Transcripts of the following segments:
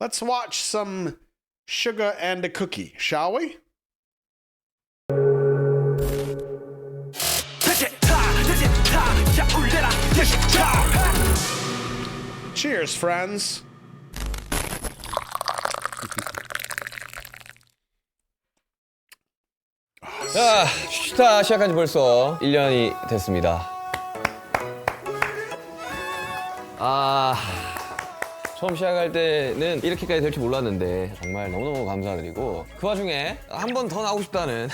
Let's watch some Sugar and a Cookie, shall we? Cheers, friends. 자, 슈타 시작한 지 벌써 1년이 됐습니다. 처음 시작할 때는 이렇게까지 될 줄 몰랐는데 정말 너무너무 감사드리고 그 와중에 한 번 더 나오고 싶다는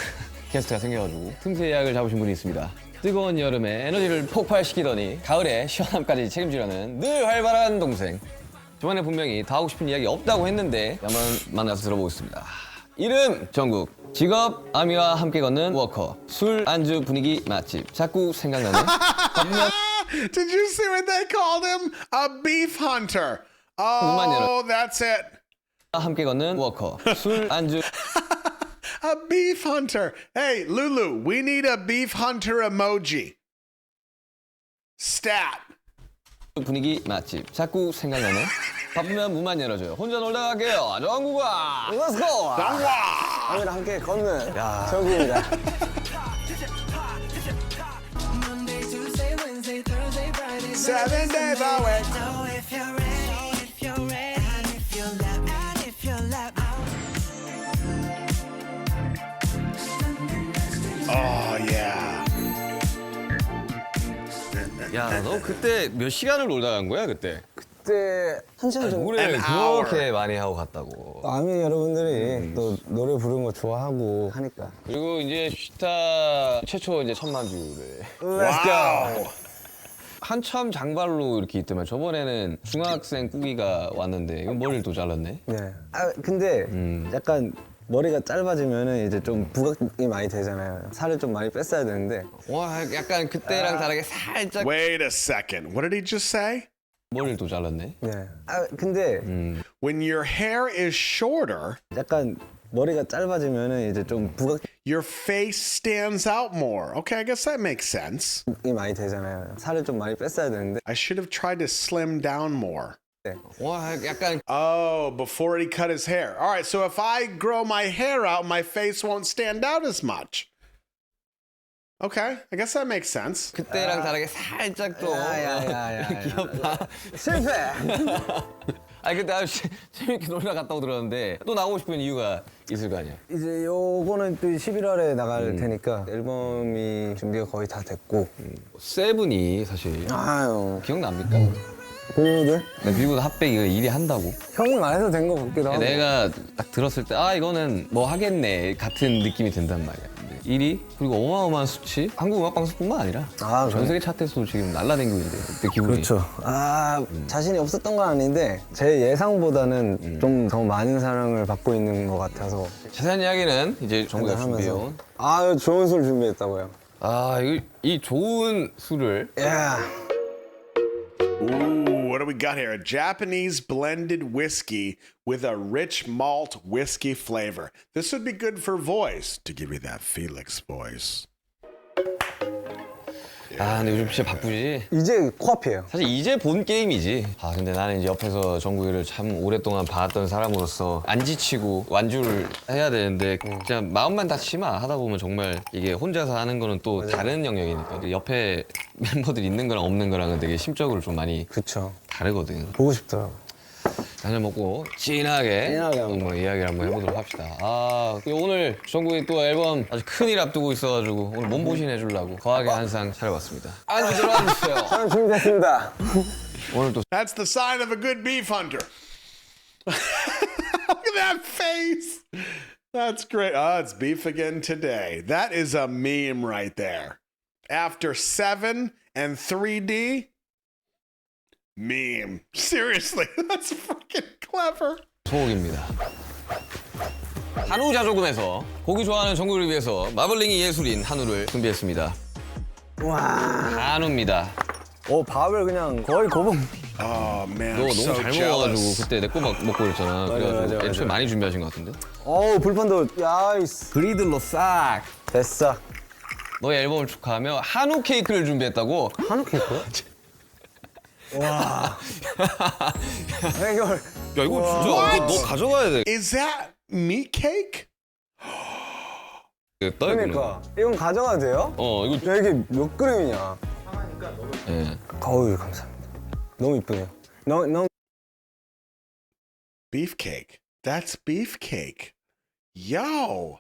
게스트가 생겨가지고 틈새 예약을 잡으신 분이 있습니다. 뜨거운 여름에 에너지를 폭발시키더니 가을에 시원함까지 책임지려는 늘 활발한 동생. 저번에 분명히 더 하고 싶은 이야기 없다고 했는데 한번 만나서 들어보겠습니다. 이름 정국, 직업 아미와 함께 걷는 워커, 술 안주 분위기 맛집, 자꾸 생각나는 Did you see what they called him? A beef hunter. Oh, that's it. 함께 걷는 워커, 술 안주 A beef hunter. Hey, Lulu, we need a beef hunter emoji. Stat. 분위기 맛집, 자꾸 생각나는 바쁘면 문만 열어줘요. 혼자 놀다 갈게요. 정국아. Let's go! 아미랑 함께 걷는 정국입니다. Seven days a week. Oh, yeah. 야, 너 그때 몇 시간을 놀다 간 거야, 그때? 그때 한 시간 정도 노래를 An hour. 그렇게 많이 하고 갔다고. 아미 여러분들이 또 노래 부르는 거 좋아하고 하니까 그리고 이제 슈타 최초 이제 천만 뷰를 Let's go! 한참 장발로 이렇게 있더만 저번에는 중학생 꾸기가 왔는데 이건 머리를 또 잘랐네. 네. 근데 약간 머리가 짧아지면은 이제 좀 부각이 많이 되잖아요. 살을 좀 많이 뺐어야 되는데 와, 약간 그때랑 다르게 살짝 Wait a second. What did he just say? 머리를 또 잘랐네. 네. 근데 When your hair is shorter, 약간 머리가 짧아지면은 이제 좀 부각이 your face stands out more. Okay, I guess that makes sense. 많이 되잖아요. 살을 좀 많이 뺐어야 되는데 I should have tried to slim down more. 와, 약간 Oh, before he cut his hair. All right, so if I grow my hair out, my face won't stand out as much. Okay, I guess that makes sense. 그때랑 다르게 살짝 좀 귀엽다. 실패! 아니 근데 아주 재밌게 놀러 갔다고 들었는데 또 나오고 싶은 이유가 있을 거 아니야. 이제 요거는 또 11월에 나갈 테니까 앨범이 준비가 거의 다 됐고 세븐이 사실 아유 기억납니까? 고유들? 빌보드 핫백 이거 1위 한다고. 형님 안 해도 된 거 같기도 하고 내가 딱 들었을 때 이거는 뭐 하겠네 같은 느낌이 든단 말이야. 1위 그리고 어마어마한 수치. 한국 음악 방송뿐만 아니라 전 세계 차트에서도 지금 날라다니고 있는데 그때 기분이. 그렇죠. 자신이 없었던 건 아닌데 제 예상보다는 좀 더 많은 사랑을 받고 있는 것 같아서 자세한 이야기는 이제 정부가 하면서 준비해온. 좋은 술 준비했다고요. 이 좋은 술을 Ooh, what do we got here? A Japanese blended whiskey with a rich malt whiskey flavor. This would be good for voice, to give you that Felix voice. 근데 요즘 진짜 바쁘지. 이제 코앞이에요. 사실 이제 본 게임이지. 근데 나는 이제 옆에서 정국이를 참 오랫동안 봐왔던 사람으로서 안 지치고 완주를 해야 되는데 그냥 마음만 다치면 하다 보면 정말 이게 혼자서 하는 거는 또 다른 영역이니까 옆에 멤버들 있는 거랑 없는 거랑은 되게 심적으로 좀 많이 그쵸. 다르거든. 보고 싶더라고. 한잔 먹고 진하게 한번 이야기를 한번 해보도록 합시다. 그리고 오늘 정국이 또 앨범 아주 큰일 앞두고 있어가지고 오늘 몸보신 해주려고 거하게 한 상 차려봤습니다. 안주 들어와주세요. 저는 준비됐습니다. 오늘 또 That's the sign of a good beef hunter. Look at that face. That's great. It's beef again today. That is a meme right there. After 7 and 3D, meme. Seriously, that's freaking clever. 소옥입니다. 한우 자조금에서 고기 좋아하는 정국을 위해서 마블링이 예술인 한우를 준비했습니다. 와. 한우입니다. 밥을 그냥 거의 고봉. Oh man, 너 I'm 너무 so 잘 jealous. 먹어가지고 그때 내 거 먹고 그랬잖아. 그래가지고 애초에 많이 준비하신 것 같은데. 불판도 야이스. 그리들로 싹. 됐어. 너의 앨범을 축하하며 한우 케이크를 준비했다고. 한우 케이크요? 와. 이걸 야 이거 진짜 이거 너 가져가야 돼. Is that meat cake? 겠다 그러니까 이건 가져가도 돼요? 이거 야 이게 몇 그램이냐? 예. 거울 감사합니다. 너무 이쁘네요. 너무 Beefcake. That's beefcake. Yo.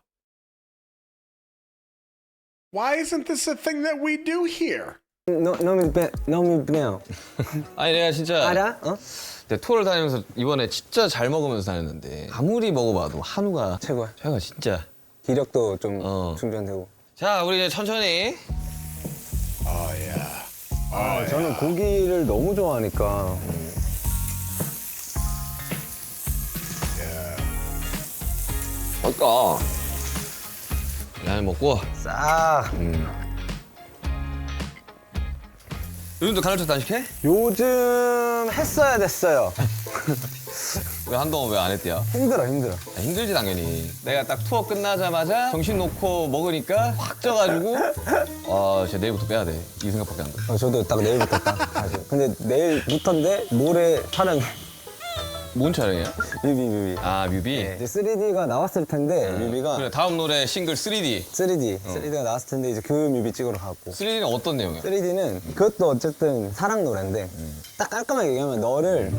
Why isn't this a thing that we do here? 너무 이쁘네요. 아니 내가 진짜 알아? 어? 내 투어를 다니면서 이번에 진짜 잘 먹으면서 다녔는데 아무리 먹어봐도 한우가 최고야. 진짜. 기력도 좀 어. 충전되고. 자 우리 이제 천천히. Oh yeah. 저는 고기를 너무 좋아하니까. 아까 라면 먹고 싹. 요즘도 간헐적 단식해? 요즘 했어야 됐어요. 왜 한동안 왜 안 했대요? 힘들어. 힘들지 당연히. 내가 딱 투어 끝나자마자 정신 놓고 먹으니까 확 쪄가지고 진짜 내일부터 빼야 돼. 이 생각밖에 안 돼. 저도 딱 내일부터 딱 가죠. 근데 내일부터인데 모레 촬영. 뭔 촬영이야? 뮤비. 아 뮤비? 이제 3D가 나왔을 텐데 뮤비가 그래 다음 노래 싱글 3D. 3D가 나왔을 텐데 이제 그 뮤비 찍으러 가고. 3D는 어떤 내용이야? 3D는 그것도 어쨌든 사랑 노래인데 딱 깔끔하게 얘기하면 너를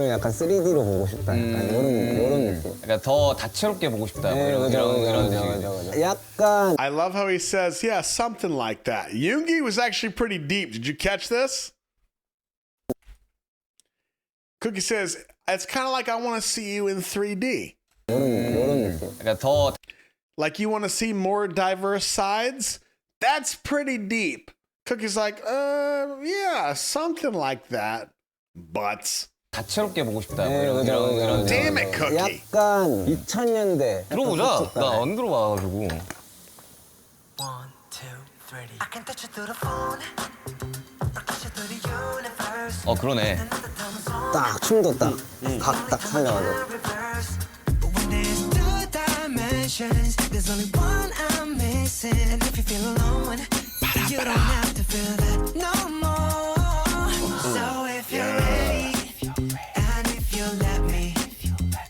약간 3D로 보고 싶다. 약간 이런 느낌. 그러니까 더 다채롭게 보고 싶다. 뭐 이런 식으로. 약간 I love how he says, yeah, something like that. Yoongi was actually pretty deep. Did you catch this? Cookie says, it's kind of like I want to see you in 3D. 이런 느낌. 그러니까 더 Like you want to see more diverse sides? That's pretty deep. Cookie's like, yeah, something like that. But 다채롭게 보고 싶다. 뭐 네, 이런 그죠. damn it, Cookie. 약간 2000년대. 들어보자. 나 안 들어봐가지고. 1, 2, 3. I can touch you through the phone. Or touch you through the universe. 그러네. 딱 춤도 딱 살려가지고. Reverse. But when there's two dimensions, there's only one I'm missing. And if you feel alone, you don't have to feel that no more. So if you're ready, and if you let me,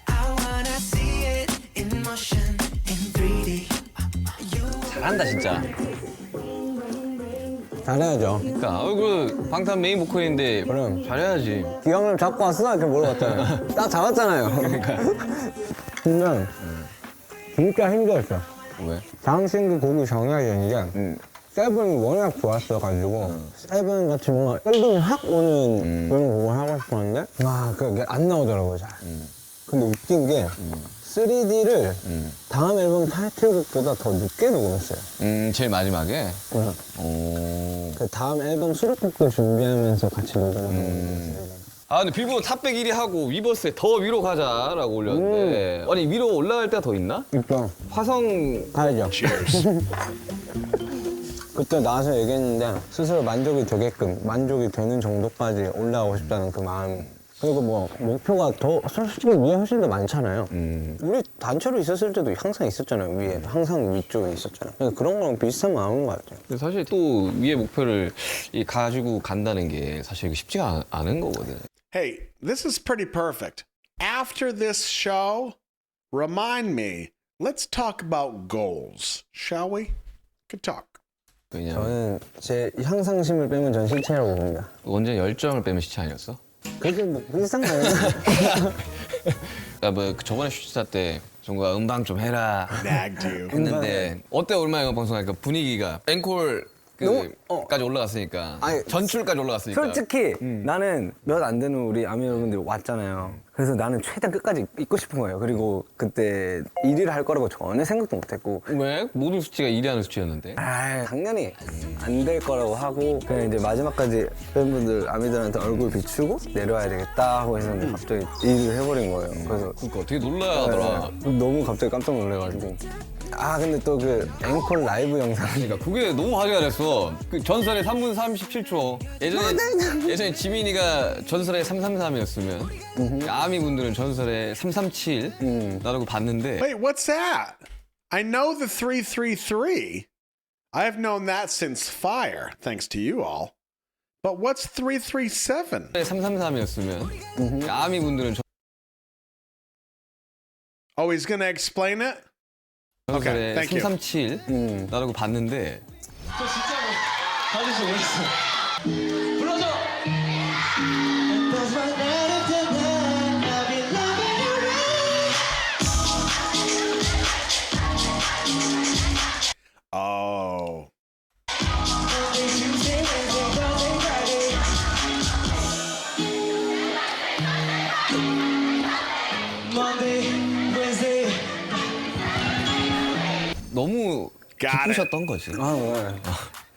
I wanna see it in motion, in 3D. 잘한다 진짜. 잘해야죠. 그러니까 그 방탄 메인 보컬인데 그럼. 잘해야지. 기왕님 잡고 왔어? 이렇게 물어봤잖아요. 딱 잡았잖아요. 근데 진짜 힘들었어. 왜? 당신 그 곡이 정해야 되는 게 세븐이 워낙 좋았어가지고 세븐 같이 뭔가 앨범이 확 오는 그런 곡을 하고 싶었는데 그게 안 나오더라고요 잘. 근데 웃긴 게 3D를 다음 앨범 타이틀곡보다 더 늦게 녹음했어요. 제일 마지막에. 그 다음 앨범 수록곡도 준비하면서 같이 녹음을 근데 빌보드 탑백 1위 하고 위버스에 더 위로 가자라고 올렸는데 아니 위로 올라갈 때가 더 있나? 있죠. 화성 가야죠. Cheers. 그때 나와서 얘기했는데 스스로 만족이 되는 정도까지 올라가고 싶다는 그 마음. 그리고 뭐 목표가 더 솔직히 위에 훨씬 더 많잖아요. 우리 단체로 있었을 때도 항상 있었잖아요. 위에 항상 위쪽에 있었잖아요. 그래서 그런 거랑 비슷한 마음인 것 같아요. 근데 사실 또 위에 목표를 가지고 간다는 게 사실 쉽지가 않은 거거든. Hey, this is pretty perfect. After this show, remind me, let's talk about goals, shall we? Good talk. 왜냐면 저는 제 향상심을 빼면 전 실체라고 봅니다. 원래 열정을 빼면 시체 아니었어? 그게 뭐 비슷한 거예요. 그러니까 뭐 저번에 슈스타 때 정국아 음방 좀 해라 Nagged you. 했는데 어때 얼마나 이거 방송하니까 분위기가 앵콜 까지 올라갔으니까 아니, 전출까지 올라갔으니까 솔직히 나는 몇 안 되는 우리 아미 여러분들 왔잖아요. 그래서 나는 최대한 끝까지 있고 싶은 거예요. 그리고 그때 1위를 할 거라고 전혀 생각도 못 했고 왜? 모든 수치가 1위 하는 수치였는데 당연히 안 될 거라고 하고 그냥 이제 마지막까지 팬분들 아미들한테 얼굴 비추고 내려와야 되겠다 하고 했는데 갑자기 1위를 해버린 거예요. 그래서 그러니까 되게 놀라야 하더라. 너무 갑자기 깜짝 놀래가지고 근데 또 그 앵콜 라이브 영상 그러니까 그게 너무 화제가 됐어. 그 전설의 3분 37초. 예전에 지민이가 전설의 333이었으면 아미 분들은 전설의 337 나라고 봤는데 Wait, what's that? I know the 333. I have known that since Fire, thanks to you all. But what's 337? 333이었으면 아미 분들은 Oh, he's gonna explain it? Okay, 전설의 thank you. 337 나라고 봤는데 저 진짜로 다시 오겠어. 불러줘. Oh. 너무 Got it. 기쁘셨던 거지. 아, 네.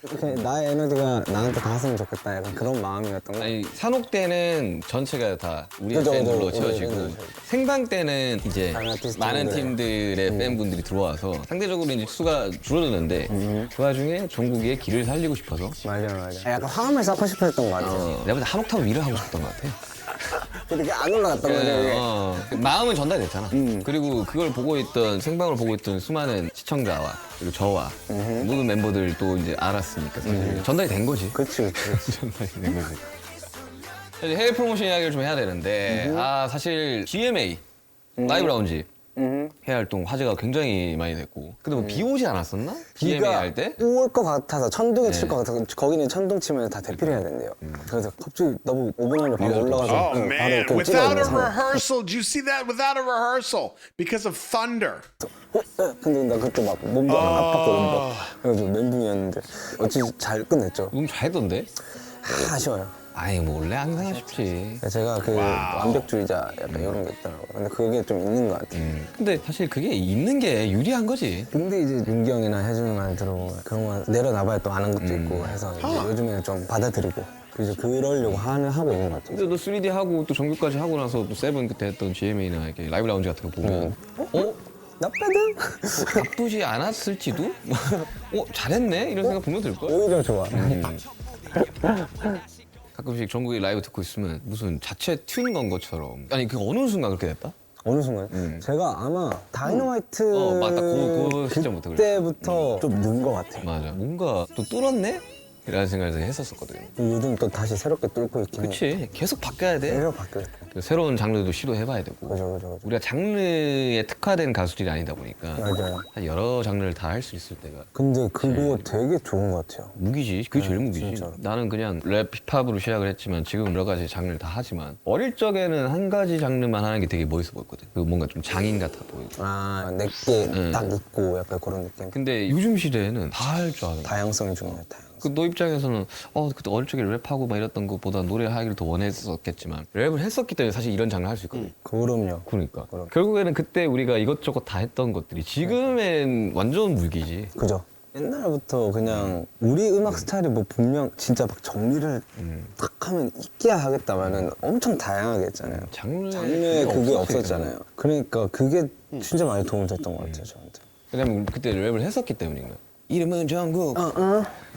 이렇게 나의 에너지가 나한테 닿았으면 좋겠다. 약간 그런 마음이었던 거. 아니 산옥 때는 전체가 다 우리의 그죠, 팬들로 그죠. 채워지고 그죠. 생방 때는 이제 다른 아티스트분들. 많은 팀들의 팬분들이 들어와서 상대적으로 이제 수가 줄어드는데 그 와중에 종국이의 길을 살리고 싶어서 맞아. 약간 화음을 쌓고 싶어 했던 것 같아요. 내가 볼때 한 옥타브 위를 하고 싶었던 것 같아. 근데 이게 안 올라갔단 말이에요. 이게. 마음은 전달됐잖아. 그리고 그걸 보고 있던 생방을 보고 있던 수많은 시청자와 그리고 저와 모든 멤버들도 이제 알았으니까 사실 전달이 된 거지. 그치. 전달이 된 거지. 이제 해외 프로모션 이야기를 좀 해야 되는데 사실 GMA 라이브 라운지 해외 활동 화제가 굉장히 많이 됐고 근데 뭐 비 오지 않았었나? GMA 비가 할 때? 올 것 같아서 천둥이 칠 것 같아서 거기는 천둥 치면 다 대피를 해야 된대요. 그래서 갑자기 너무 5분 안에 바로 올라가서 Oh 바로 man, 그냥 without a 찍어내서. rehearsal. Did you see that? Without a rehearsal because of thunder. 근데 나 그때 막 몸도 아팠거든. 막. 그래서 멘붕이었는데 어찌 잘 끝냈죠. 너무 잘했던데? 아쉬워요. 아니 뭐 원래 항상 아쉽지. 제가 그 완벽주의자 약간 이런 게 있더라고요. 근데 그게 좀 있는 것 같아요. 근데 사실 그게 있는 게 유리한 거지. 근데 이제 윤기 형이나 혜준이 말 들어보면 그런 거 내려놔봐야 또 아는 것도 있고 해서 이제 요즘에는 좀 받아들이고 그래서 그러려고 하고 있는 것 같아요. 근데 너 3D 하고 또 정규까지 하고 나서 또 세븐 그때 했던 GMA나 이렇게 라이브 라운지 같은 거 보면 나쁘든 나쁘지 않았을지도? 잘했네? 이런 생각 분명 들걸? 오히려 좋아. 가끔씩 정국이 라이브 듣고 있으면 무슨 자체 튠 건 것처럼 아니 그 어느 순간 그렇게 됐다? 어느 순간 제가 아마 다이너마이트 맞다. 그 시점부터 그래. 그때부터 좀 는 것 같아요. 맞아 뭔가 또 뚫었네? 이라는 생각을 했었거든. 요즘 또 다시 새롭게 뚫고 있긴 해. 그치 계속 바뀌어야 돼. 계속 바뀌어. 그 새로운 장르도 시도해봐야 되고 그죠. 우리가 장르에 특화된 가수들이 아니다 보니까 맞아요. 사실 여러 장르를 다 할 수 있을 때가 근데 그거 되게 좋은 것 같아요. 무기지. 그게 제일 무기지. 진짜로. 나는 그냥 랩, 힙합으로 시작을 했지만 지금 여러 가지 장르를 다 하지만 어릴 적에는 한 가지 장르만 하는 게 되게 멋있어 보였거든. 그 뭔가 좀 장인 같아 보이고. 내게 딱 있고 약간 그런 느낌. 근데 요즘 시대에는 다 할 줄 아는 거야. 다양성이 중요해. 다양성. 그 너 입장에서는 그때 어릴 적에 랩하고 막 이랬던 것보다 노래하기를 더 원했었겠지만 랩을 했었기 때문에 사실 이런 장르를 할 수 있거든. 그럼요. 그러니까 결국에는 그때 우리가 이것저것 다 했던 것들이 지금엔 완전 무기지. 그죠. 옛날부터 그냥 우리 음악 스타일이 뭐 분명 진짜 막 정리를 딱 하면 있게 하겠다면은 엄청 다양하게 했잖아요. 장르에 그게 없었잖아요. 그러니까 그게 진짜 많이 도움 됐던 것 같아요, 저한테. 왜냐면 그때 랩을 했었기 때문인가. 이름은 정국.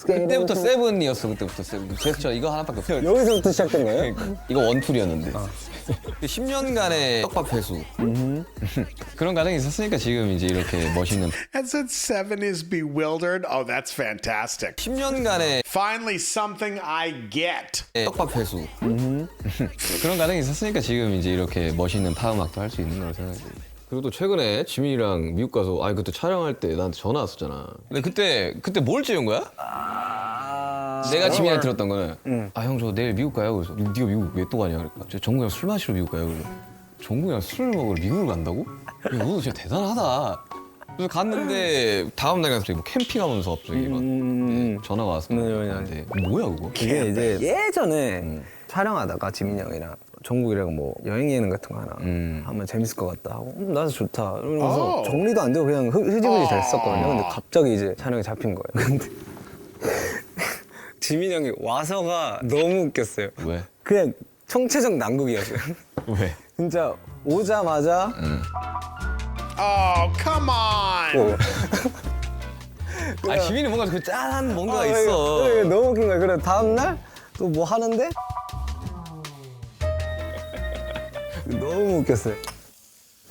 그때부터 세븐이었어. 그때부터 세븐. 제스처 이거 하나밖에 없어. 여기서부터 시작된 거예요? 이거 원툴이었는데. 10년간의 떡밥 회수. 그런 과정이 있었으니까 지금 이제 이렇게 멋있는. And since Seven is bewildered, oh, that's fantastic. 10년간의 Finally, something I get. 떡밥 회수. 그런 과정이 있었으니까 지금 이제 이렇게 멋있는 파음악도 할 수 있는 거라고 생각해. 그리고 또 최근에 지민이랑 미국 가서 그때 촬영할 때 나한테 전화 왔었잖아. 근데 그때 뭘 찍은 거야? 내가 지민이한테 들었던 거는 형 저 내일 미국 가요. 그래서 네가 미국 왜 또 가냐 그러니까 저 정국이랑 술 마시러 미국 가요. 그래서 정국이랑 술 먹으러 미국을 간다고? 야, 너 진짜 대단하다. 그래서 갔는데 다음 날 갑자기 뭐 캠핑하면서 갑자기 막 전화가 왔어. 나한테 뭐야 그거? 이게 이제 예전에 촬영하다가 지민이 형이랑 정국이랑 뭐 여행 예능 같은 거 하나 하면 재밌을 것 같다 하고 나도 좋다 이러면서 정리도 안 되고 그냥 흐지부지 됐었거든요. 근데 갑자기 이제 촬영이 잡힌 거예요. 근데 지민이 형이 와서가 너무 웃겼어요. 왜? 그냥 총체적 난국이었어요. 왜? 진짜 오자마자 Oh, come on. 지민이 뭔가 그 짠한 뭔가가 이거 있어. 너무 웃긴 거예요. 그래 다음날 또 뭐 하는데 너무 웃겼어요.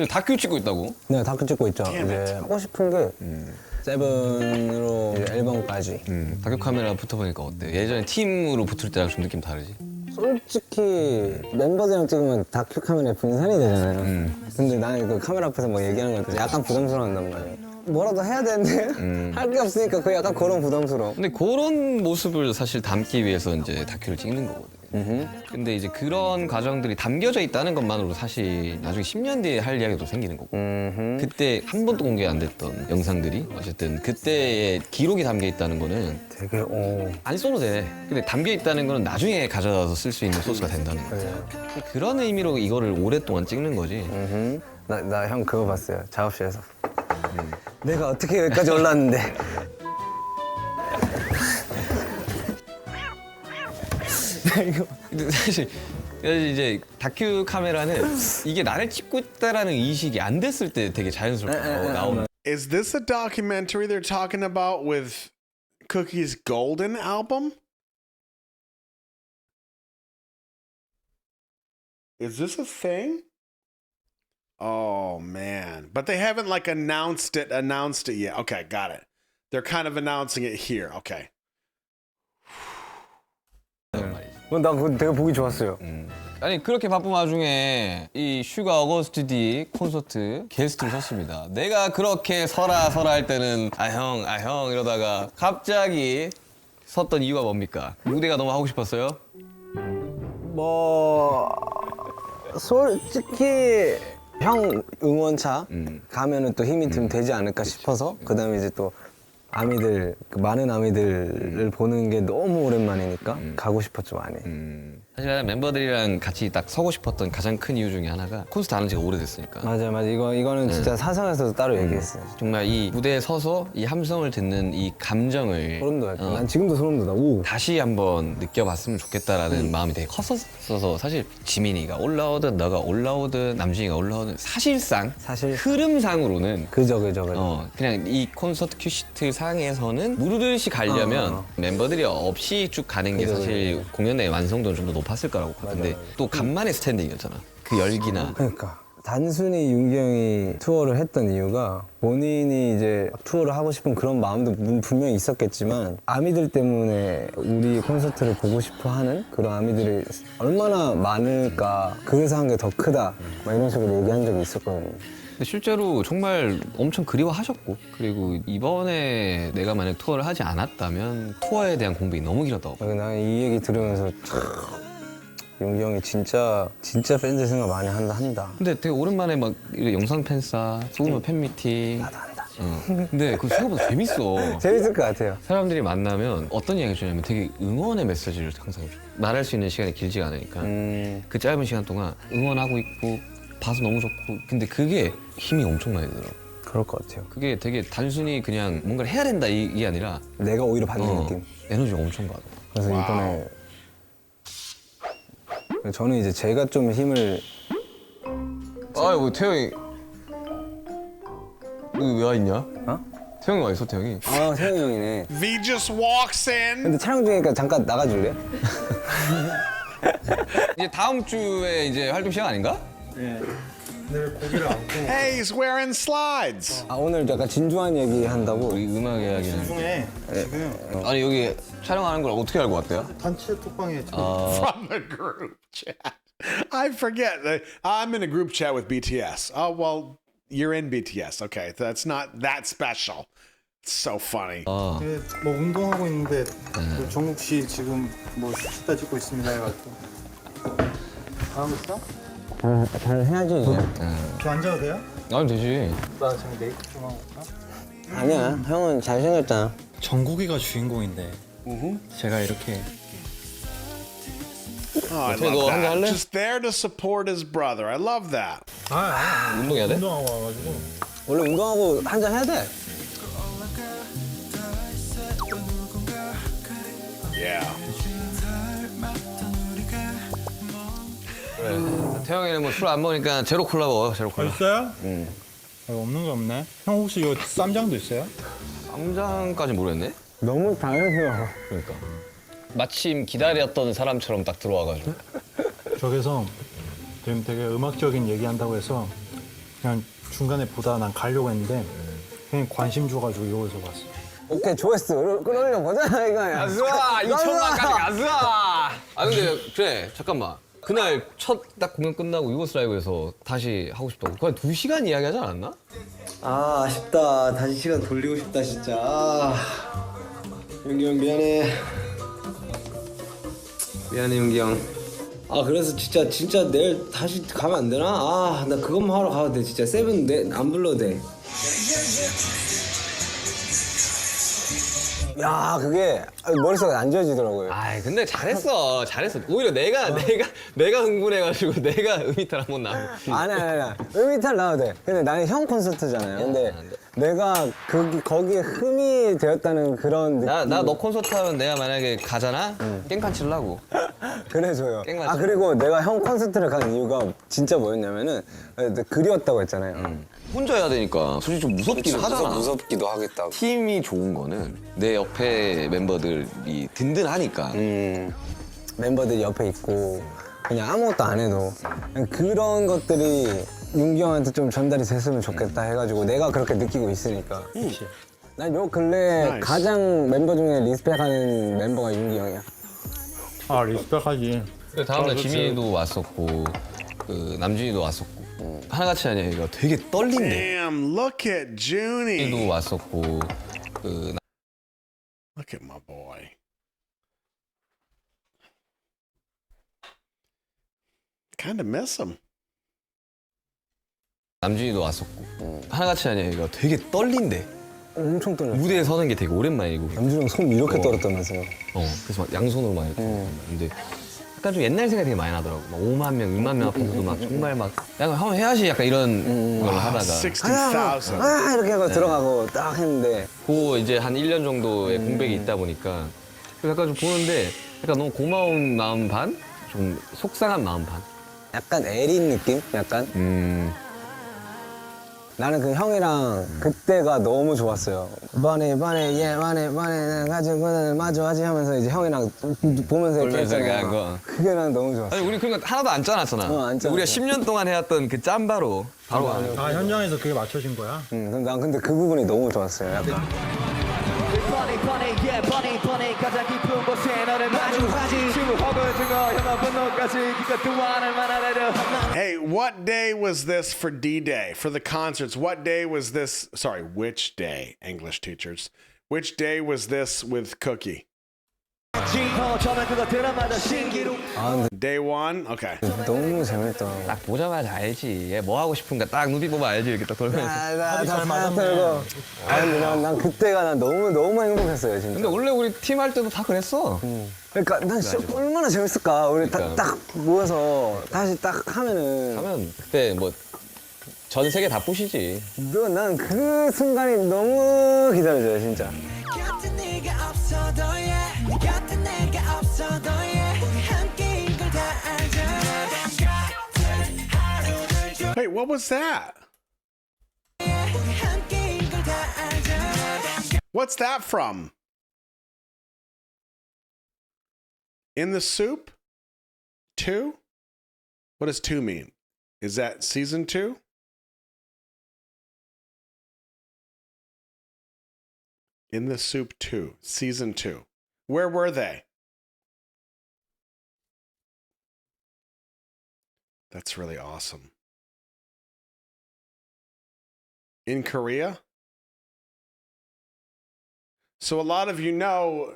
다큐 찍고 있다고? 네, 다큐 찍고 있죠. 이제 하고 싶은 게 세븐으로 이제 앨범까지. 다큐 카메라 붙어보니까 어때? 예전에 팀으로 붙을 때랑 좀 느낌 다르지? 솔직히 멤버들이랑 찍으면 다큐 카메라에 분산이 되잖아요. 근데 나는 그 카메라 앞에서 뭐 얘기하는 것도 약간 부담스러워한단 말이에요. 뭐라도 해야 되는데 할 게 없으니까 그 약간 그런 부담스러워. 근데 그런 모습을 사실 담기 위해서 이제 다큐를 찍는 거거든. 근데 이제 그런 과정들이 담겨져 있다는 것만으로 사실 나중에 10년 뒤에 할 이야기도 생기는 거고. 그때 한 번도 공개 안 됐던 영상들이 어쨌든 그때의 기록이 담겨 있다는 거는 되게 안 써도 돼. 근데 담겨 있다는 거는 나중에 가져다서 쓸 수 있는 소스가 된다는 거야. 그런 의미로 이거를 오랫동안 찍는 거지. 나 형 그거 봤어요. 작업실에서. 내가 어떻게 여기까지 올랐는데. 근데 사실 이제 다큐 카메라는 이게 나를 찍고 있다라는 인식이 안 됐을 때 되게 자연스럽게 나오는. Is this a documentary they're talking about with Cookie's Golden album? Is this a thing? Oh man. But they haven't like announced it yet. Okay, got it. They're kind of announcing it here. Okay. 나 그거 되게 보기 좋았어요. 아니 그렇게 바쁜 와중에 이 슈가 어거스트 D 콘서트 게스트를 섰습니다. 내가 그렇게 서라 할 때는 아 형 이러다가 갑자기 섰던 이유가 뭡니까? 무대가 너무 하고 싶었어요? 뭐 솔직히 형 응원차 가면은 또 힘이 좀 되지 않을까 싶어서 그다음에 이제 또 아미들 그 많은 아미들을 보는 게 너무 오랜만이니까 가고 싶었죠 많이. 사실 멤버들이랑 같이 딱 서고 싶었던 가장 큰 이유 중에 하나가 콘서트 안 한 지가 오래됐으니까. 맞아 이거는 진짜 사석에서도 따로 얘기했어요. 정말 이 무대에 서서 이 함성을 듣는 이 감정을 소름 돋았어. 난 지금도 소름 돋아. 오. 다시 한번 느껴봤으면 좋겠다라는 마음이 되게 컸었어서 사실 지민이가 올라오든 너가 올라오든 남준이가 올라오든 사실상 사실 흐름상으로는 그죠. 그냥 이 콘서트 큐시트 상에서는 무르르시 가려면 멤버들이 없이 쭉 가는 게 사실 공연 내의 완성도는 좀 더 높았을 거라고 봤는데 또 간만에 스탠딩이었잖아. 그 열기나 그러니까 단순히 윤기 형이 투어를 했던 이유가 본인이 이제 투어를 하고 싶은 그런 마음도 분명히 있었겠지만 아미들 때문에 우리 콘서트를 보고 싶어 하는 그런 아미들이 얼마나 많을까 그래서 한 게 더 크다 막 이런 식으로 얘기한 적이 있었거든요. 근데 실제로 정말 엄청 그리워하셨고 그리고 이번에 내가 만약 투어를 하지 않았다면 투어에 대한 공백이 너무 길었다고 봐. 나는 이 얘기 들으면서 윤기 형이 진짜 팬들 생각 많이 한다. 근데 되게 오랜만에 막 이렇게 영상 팬싸, 소규모 팬미팅. 나도 한다. 근데 그거 생각보다 재밌어. 재밌을 것 같아요. 사람들이 만나면 어떤 이야기 주냐면 되게 응원의 메시지를 항상 줘. 말할 수 있는 시간이 길지가 않으니까 그 짧은 시간 동안 응원하고 있고 봐서 너무 좋고 근데 그게 힘이 엄청 많이 들어. 그럴 것 같아요. 그게 되게 단순히 그냥 뭔가를 해야 된다 이게 아니라 내가 오히려 받는 느낌. 에너지가 엄청 받아. 그래서 이번에 저는 이제 제가 좀 힘을 아이고 태영이 여기 왜 와 있냐? 어? 태영이 와 있어 태영이. 세영이 형이네. V just walks in. 근데 촬영 중이니까 잠깐 나가줄래? 이제 다음 주에 이제 활동 시간 아닌가? Hey, he's wearing slides. 오늘 약간 진중한 얘기 한다고. 우리 음악 이야기는. 중에 지금 아니 여기 촬영하는 걸 어떻게 알고 왔대요? 단체 톡방에 지금 From the group chat. I forget. I'm in a group chat with BTS. Oh, well, you're in BTS. Okay, that's not that special. It's so funny. 아, 뭐 운동하고 있는데 그 정국 씨 지금 뭐 슈다 찍고 있습니다 해가지고 잘하고 있어? 잘 해야지 이제. 저 앉아도 돼요? 나면 되지. 나 지금 메이크업 좀 하고 올까? 아니야, 형은 잘생겼잖아. 정국이가 주인공인데 제가 이렇게 Oh, I Take a love hand, that. Harley. Just there to support his brother. I love that. 운동해야 돼? 운동하고 와가지고 원래 운동하고 한잔 해야 돼. Yeah. 그래. 태영이는 뭐 술 안 먹으니까 제로 콜라 먹어. 제로 콜라. 있어요? 없는 거 없네. 형 혹시 이거 쌈장도 있어요? 쌈장까지 모르겠네. 너무 자연스러워. 그러니까. 마침 기다렸던 사람처럼 딱 들어와가지고. 저기서 지금 되게 음악적인 얘기한다고 해서 그냥 중간에 보다 난 가려고 했는데 그냥 관심 줘가지고 여기서 봤어. 오케이 조회수 끌어올려 보자 이거야. 가수아 2천만까지 가수아. 아 근데 그래 잠깐만. 그날 첫 딱 공연 끝나고 유고슬라이브에서 다시 하고 싶다고. 그냥 2시간 이야기하지 않았나? 아 아쉽다. 다시 시간 돌리고 싶다 진짜. 윤기 형 미안해. 미안해 윤기 형. 아 그래서 진짜 내일 다시 가면 안 되나? 아 나 그것만 하러 가도 돼 진짜. 세븐 안 불러도 돼. 야 그게 머릿속에 안 지워지더라고요. 아이 근데 잘했어. 오히려 내가 흥분해가지고 내가 음이탈 한번 나고. 아니야. 음이탈 나와도 돼. 근데 나는 형 콘서트잖아요. 근데 내가 거기에 흠이 되었다는 그런 느낌. 나 너 콘서트 하면 내가 만약에 가잖아? 깽판 치려고. 그래 줘요. 깽 아 맞죠? 그리고 내가 형 콘서트를 간 이유가 진짜 뭐였냐면은 그리웠다고 했잖아요. 혼자 해야 되니까 솔직히 좀 무섭긴 하잖아. 무섭기도 하겠다. 팀이 좋은 거는 내 옆에 멤버들이 든든하니까. 멤버들이 옆에 있고 그냥 아무것도 안 해도 그냥 그런 것들이 윤기 형한테 좀 전달이 됐으면 좋겠다 해가지고 내가 그렇게 느끼고 있으니까. 난 요 근래 나이스. 가장 멤버 중에 리스펙하는 멤버가 윤기 형이야. 아 리스펙하지. 다음날 지민이도 왔었고 그 남준이도 왔었고 하나같이 아니야 이거 되게 떨린대. Damn, look at Junie. 도 왔었고 그 Look at my boy. Kind of miss him. 남준이도 왔었고 하나같이 아니야 이거 되게 떨린대. 엄청 떨려. 무대에 서는 게 되게 오랜만이고. 남준이 형 손 이렇게 떨었다면서요. 그래서 막 양손으로 막 이렇게. 근데 약간 좀 옛날 생각이 되게 많이 나더라고. 막 5만 명, 6만 명 앞에서도 막 정말 막 약간 형 해야지 약간 이런 걸 하다가 60,000. 이렇게 하고 들어가고 딱 했는데 그 이제 한 1년 정도의 공백이 있다 보니까 그래서 약간 좀 보는데 약간 너무 고마운 마음 반, 좀 속상한 마음 반. 약간 애린 느낌? 약간? 나는 그 형이랑 그때가 너무 좋았어요. 번에 가지고 마주하지 하면서 이제 형이랑 보면서 이렇게 울면서 했잖아요. 한 거. 그게 난 너무 좋았어. 아니 우리 그러니까 하나도 안 짜놨잖아. 안 짜놨어. 우리가 10년 동안 해왔던 그 짬바로 바로 하는 거. 아 현장에서 그게 맞춰진 거야? 그럼 난 근데 그 부분이 너무 좋았어요. 약간. 뻔히 가장 깊은 곳에 너를 마주하지 추억을 증거 혐오 분노까지 그것도 안할 만하래도 Hey, what day was this for D-Day, for the concerts? What day was this? Sorry, which day, English teachers? Which day was this with Cookie? 처음에 그거 들어마다 신기루 Day one? Okay. 너무 재밌더라고. 딱 보자마자 알지. 얘 뭐 하고 싶은가 딱 눈빛 보면 알지 이렇게 딱 돌면서. 다 맞았고. 아니 난 그때가 난 너무 행복했어요 진짜. 근데 원래 우리 팀 할 때도 다 그랬어. 그러니까 난 진짜 얼마나 재밌을까. 우리 딱 모여서 다시 딱 하면은. 하면 그때 뭐 전 세계 다 부시지. 난 그 순간이 너무 기다려져요 진짜. 곁에 네가 없어도 곁에 내가 없어도 우리 함께 이걸 다 알잖아. 같은 하루를 줘 Wait, what was that? 우리 함께 이걸 다 알잖아. What's that from? In the Soup? 2? What does 2 mean? Is that season 2? In the Soup 2, season 2. Where were they? That's really awesome. In Korea? So a lot of you know,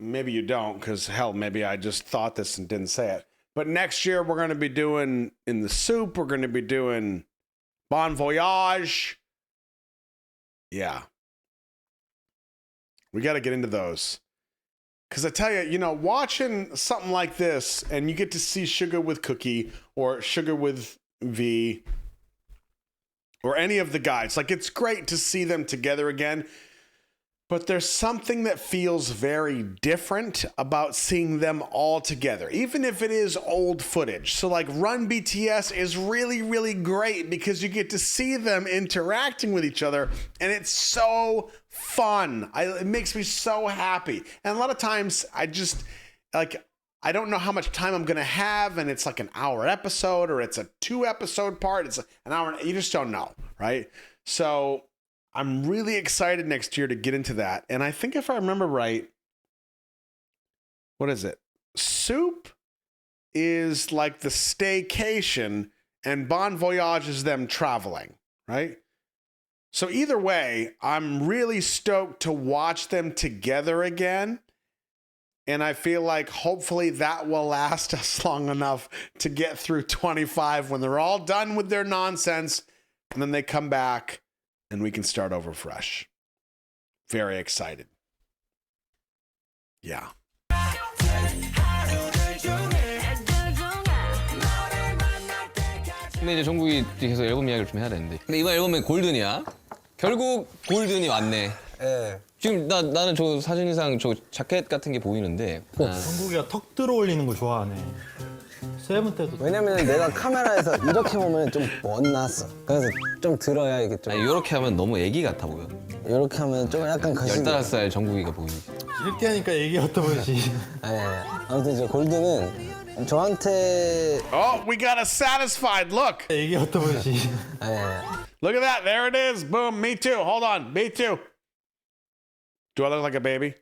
maybe you don't, because hell, maybe I just thought this and didn't say it. But next year we're going to be doing In the Soup. We're going to be doing Bon Voyage. Yeah. We got to get into those. Because I tell you, watching something like this and you get to see Sugar with Cookie or Sugar with V or any of the guys, like it's great to see them together again. But there's something that feels very different about seeing them all together, even if it is old footage. So like Run BTS is really, really great because you get to see them interacting with each other and it's so fun. It makes me so happy. And a lot of times I just I don't know how much time I'm going to have and it's like an hour episode or it's a 2 episode part. It's an hour. You just don't know, right? So I'm really excited next year to get into that. And I think if I remember right, what is it? Soup is like the staycation and Bon Voyage is them traveling, right? So either way, I'm really stoked to watch them together again. And I feel like hopefully that will last us long enough to get through 25 when they're all done with their nonsense. And then they come back and we can start over fresh. Very excited. Yeah. 근데 이제 정국이 계속 앨범 이야기를 좀 해야 되는데. 근데 이번 앨범은 골든이야. 결국 골든이 왔네. 예. 지금 나는 저 사진상 저 자켓 같은 게 보이는데. 정국이가 턱 들어올리는 거 좋아하네. 세븐 때도 왜냐면 내가 카메라에서 이렇게 보면 좀 못났어. 그래서 좀 들어야 이게 좀. 아니, 이렇게 하면 너무 애기 같아 보여. 이렇게 하면 좀 약간 거시기. 15살 정국이가 보이지. 이렇게 하니까 얘기 같아 보이지. 아니. 아무튼 이제 골드는 저한테 Oh, we got a satisfied look. 얘기 같아 보이지. 아니. Look at that. There it is. Boom. Me too. Hold on. Me too. Do I look like a baby?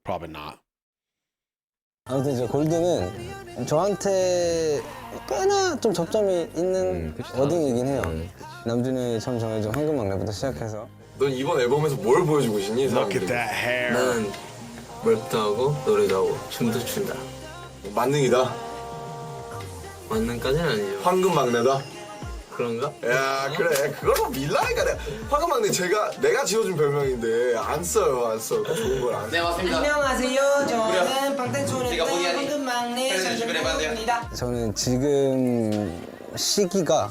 Probably not. 아무튼 이제 골드는 저한테 꽤나 좀 접점이 있는 그치. 워딩이긴 해요. 남준이 참 정해준 황금막내부터 시작해서 넌 이번 앨범에서 뭘 보여주고 싶니? Look at that hair. 나는 랩도 하고 노래도 하고 춤도 춘다. 만능이다. 만능까지는 아니죠. 황금 막내다. 그런가? 야 그래 그걸로 밀라니까 내가 황금 막내 내가 지어준 별명인데 안 써요 안 써. 좋은 걸 안 써. 안녕하세요. 저는 방탄소년단 황금막내 장준호입니다. 저는 지금 시기가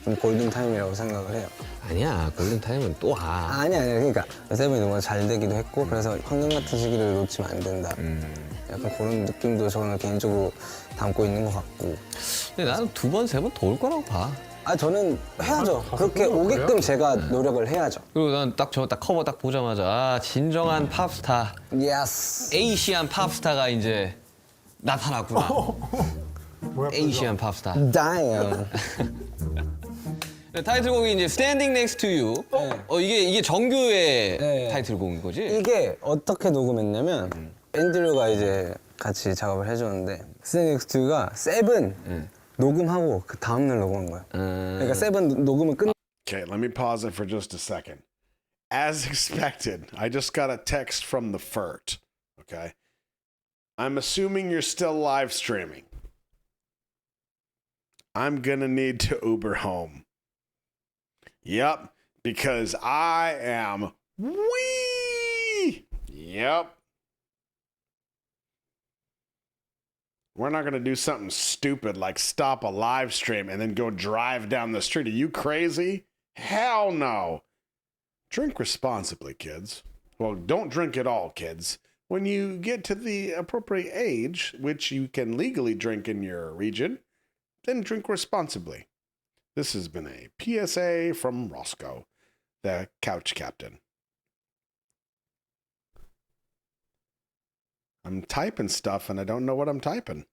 좀 골든 타임이라고 생각을 해요. 아니야, 골든 타임은 또 와. 아니야. 그러니까 세븐이 너무 잘 되기도 했고 그래서 황금 같은 시기를 놓치면 안 된다. 약간 그런 느낌도 저는 개인적으로 담고 있는 것 같고. 근데 나는 2번, 3번 더 올 거라고 봐. 아 저는 해야죠. 그렇게 오게끔 제가 노력을 해야죠. 그리고 난 딱 커버 딱 보자마자 아, 진정한 팝스타, 예스. 에이시안 팝스타가 이제 나타났구나. 에이시안 팝스타. 다이언. 타이틀곡이 이제 Standing Next to You. 이게 정규의 네. 타이틀곡인 거지? 이게 어떻게 녹음했냐면 앤드류가 이제 같이 작업을 해줬는데 스탠엑스트가 세븐 녹음하고 그 다음날 녹음한 거야. 그러니까 세븐 녹음은 끝. Okay, let me pause it for just a second. As expected, I just got a text from the FERT. Okay. I'm assuming you're still live streaming. I'm gonna need to Uber home. Yep, because I am wee. Yep. We're not gonna do something stupid like stop a live stream and then go drive down the street. Are you crazy? Hell no. Drink responsibly, kids. Well, don't drink at all, kids. When you get to the appropriate age, which you can legally drink in your region, then drink responsibly. This has been a PSA from Roscoe, the couch captain. I'm typing stuff and I don't know what I'm typing.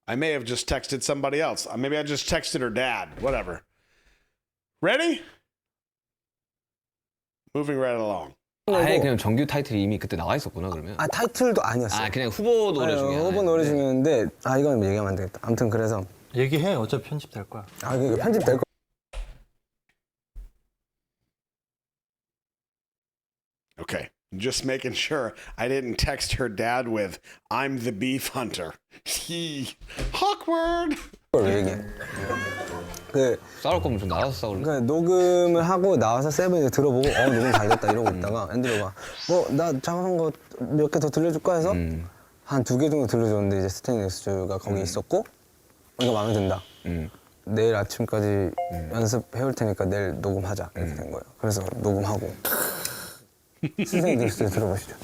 I may have just texted somebody else. Maybe I just texted her dad. Whatever. Ready? Moving right along. 아예 그냥 정규 타이틀이 이미 그때 나와 있었구나 그러면. 아 타이틀도 아니었어. 아 그냥 후보 노래 중에 하나. 후보 노래 중이었는데 아 이건 얘기하면 안 되겠다. 아무튼 그래서 얘기해. 어차피 편집될 거야. 아 이거 편집될 거. Okay. Just making sure I didn't text her dad with, I'm the beef hunter. Awkward. 걸 왜 얘기해? 싸울 거면 좀 나와서 싸울래? 그 녹음을 하고 나와서 세븐이 들어보고 녹음 잘 됐다 이러고 있다가 앤드류가 나 작업한 거 몇 개 더 들려줄까 해서 한 2개 정도 들려줬는데 이제 스탠엑스가 거기 있었고 이거 마음에 든다. 내일 아침까지 연습해올 테니까 내일 녹음하자 이렇게 된 거예요. 그래서 녹음하고 스탠엑스 들어보시죠.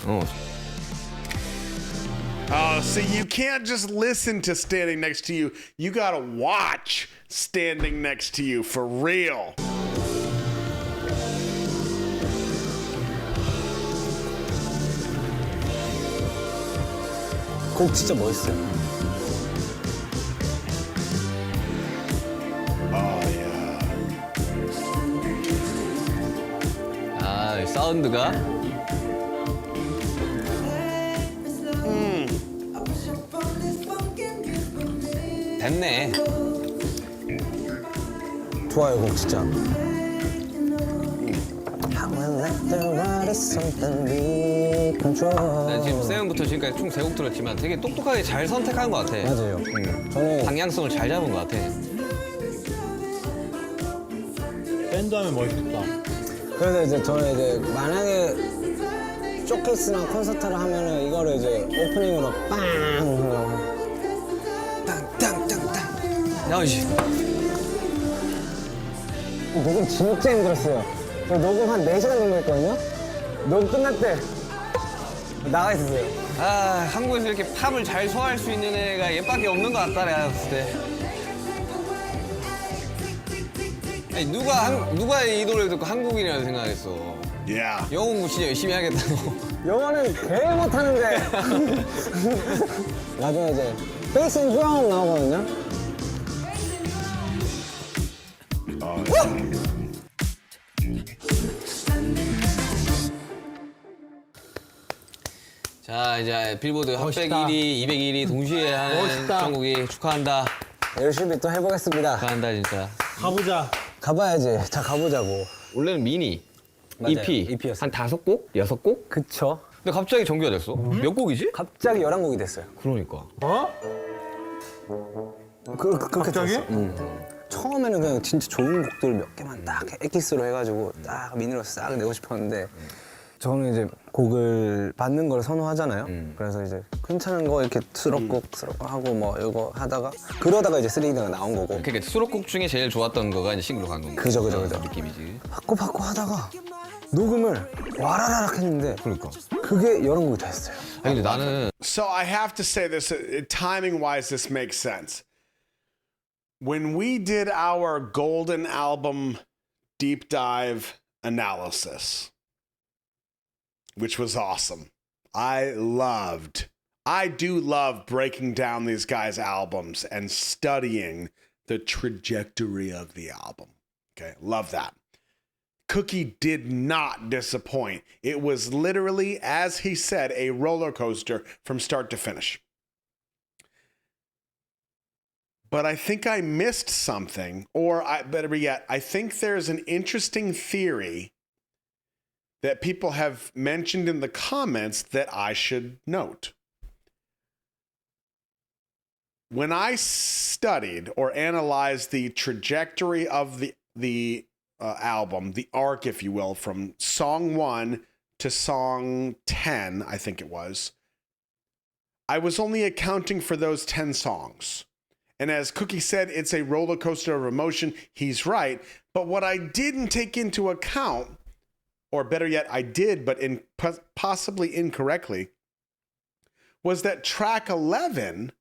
So you can't just listen to Standing Next to You. You gotta watch Standing Next to You for real. 곡 진짜 멋있어요. 사운드가 됐네. 좋아요, 곡 진짜. I will let the right something be control. 난 지금 세븐부터 지금까지 총 3곡 들었지만 되게 똑똑하게 잘 선택한 것 같아. 맞아요. 저는 방향성을 잘 잡은 것 같아. 밴드 하면 멋있겠다. 그래서 이제 저는 이제 만약에 쇼케이스나 콘서트를 하면은 이거를 이제 오프닝으로 빵! 땅땅땅땅. 야, 이씨. 녹음 진짜 힘들었어요. 저 녹음 한 4시간 정도 했거든요? 녹음 끝날 때 나가 있었어요. 아, 한국에서 이렇게 팝을 잘 소화할 수 있는 애가 얘밖에 없는 것 같다, 내가 봤을 때. 아니, 누가 이 노래를 듣고 한국인이라고 생각했어. Yeah. 영어 공부 진짜 열심히 하겠다, 너. 영어는 개 못하는데. 나중에 이제 베이스 앤 드럼 나오거든요? 자, 이제 빌보드 핫백 1위, 201위 동시에 하는 멋있다. 정국이 축하한다. 열심히 또 해보겠습니다. 축하한다, 진짜. 가보자. 가봐야지. 자, 가보자고. 원래는 미니, 맞아요. EP, EP였어요. 한 5곡? 6곡? 그쵸? 근데 갑자기 정규가 됐어. 몇 곡이지? 갑자기 11곡이 됐어요. 그러니까. 어? 그렇게 갑자기? 됐어요. 처음에는 그냥 진짜 좋은 곡들 몇 개만 딱 엑기스로 해가지고 딱 미니로 싹 내고 싶었는데 저는 이제 곡을 받는 걸 선호하잖아요. 그래서 이제 괜찮은 거 이렇게 수록곡 하고 뭐 이거 하다가 그러다가 이제 3D가 나온 거고 그러니까 수록곡 중에 제일 좋았던 거가 이제 싱글로 간 건가? 그죠. 느낌이지. 받고 하다가 녹음을 와라라락 했는데 그러니까. 그게 11곡이 됐어요. 아니 근데 나는 So I have to say this, timing wise, this makes sense. When we did our golden album deep dive analysis, which was awesome, I do love breaking down these guys' albums and studying the trajectory of the album. Okay, love that. Cookie did not disappoint. It was literally, as he said, a roller coaster from start to finish. But I think I missed something, or better yet, I think there's an interesting theory that people have mentioned in the comments that I should note. When I studied or analyzed the trajectory of the album, the arc, if you will, from song 1 to song 10, I think it was, I was only accounting for those 10 songs. And as Cookie said, it's a roller coaster of emotion. He's right. But what I didn't take into account, or better yet, I did, but possibly incorrectly, was that track 11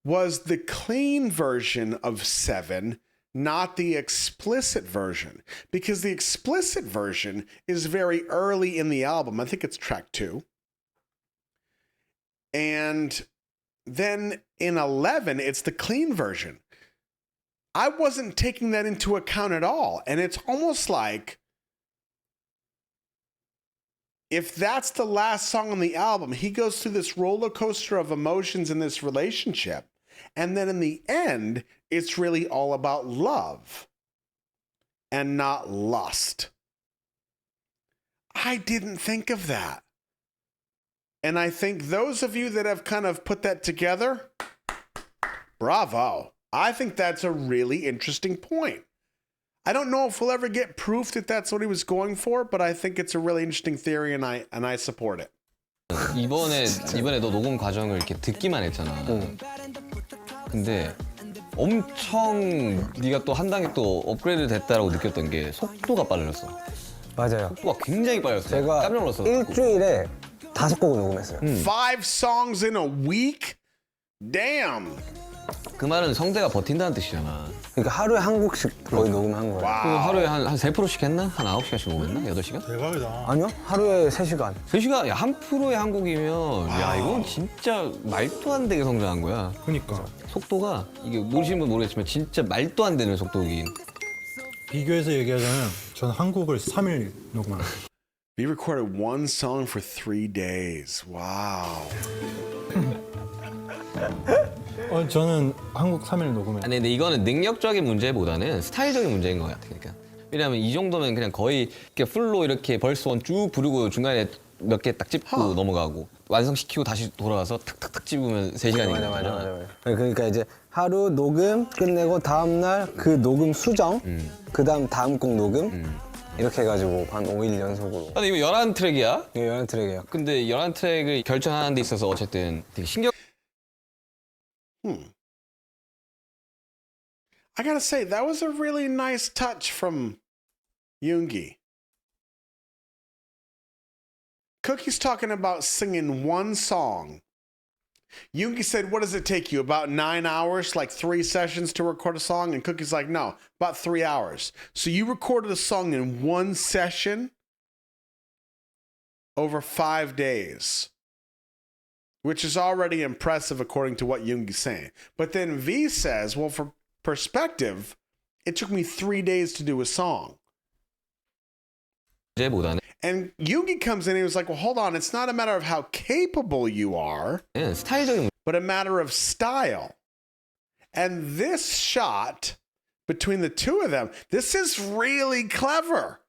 was the clean version of 7, not the explicit version. Because the explicit version is very early in the album. I think it's track 2. And then in 11, it's the clean version. I wasn't taking that into account at all. And it's almost like if that's the last song on the album, he goes through this roller coaster of emotions in this relationship. And then in the end, it's really all about love and not lust. I didn't think of that. And I think those of you that have kind of put that together, bravo. I think that's a really interesting point. I don't know if we'll ever get proof that that's what he was going for, but I think it's a really interesting theory and I support it. 이번에 너 녹음 과정을 이렇게 듣기만 했잖아. 근데 엄청 네가 또 한 단계 또 업그레이드 됐다라고 느꼈던 게 속도가 빨라졌어. 맞아요. 속도가 굉장히 빨라졌어. 제가 깜짝 놀랐어. 일주일에 5곡을 녹음했어요. 5 songs in a week? Damn. 그 말은 성대가 버틴다는 뜻이잖아. 그러니까 하루에 한 곡씩 거의 녹음한 거예요. 그 Wow. 하루에 한 3%씩 했나? 한 9시간씩 녹음했나? 8시간? 대박이다. 아니요, 하루에 3시간. 3시간? 야, 한 프로에 한 곡이면 야, 이건 진짜 말도 안 되게 성장한 거야. 그니까. 속도가 이게 모르시는 분 모르겠지만 진짜 말도 안 되는 속도긴. 비교해서 얘기하자면 저는 한국을 3일 녹음합니다. We recorded one song for 3 days. Wow. 저는 한국 3일 녹음해요. 아니 근데 이거는 능력적인 문제보다는 스타일적인 문제인 것 같아. 그러니까 왜냐하면 이 정도면 그냥 거의 이렇게 풀로 이렇게 벌스 원 쭉 부르고 중간에 몇 개 딱 짚고 넘어가고 완성시키고 다시 돌아와서 탁탁탁 찝으면 3시간이거든. 맞아. 그러니까 이제 하루 녹음 끝내고 다음 날 그 녹음 수정, 그다음 다음 곡 녹음 이렇게 해가지고 한 5일 연속으로. 근데 이거 11트랙이야? 이게 연한 트랙이에요. 근데 11트랙을 결정하는 데 있어서 어쨌든 되게 신경 I gotta say, that was a really nice touch from Yoongi. Cookie's talking about singing one song. Yoongi said, what does it take you? About 9 hours, like 3 sessions to record a song? And Cookie's like, no, about 3 hours. So you recorded a song in one session over 5 days, which is already impressive according to what Yoongi's saying. But then V says, well, for perspective, it took me 3 days to do a song. 문제보다는 And Yoongi comes in and he was like, well, hold on. It's not a matter of how capable you are, 스타일적인 but a matter of style. And this shot between the two of them, this is really clever.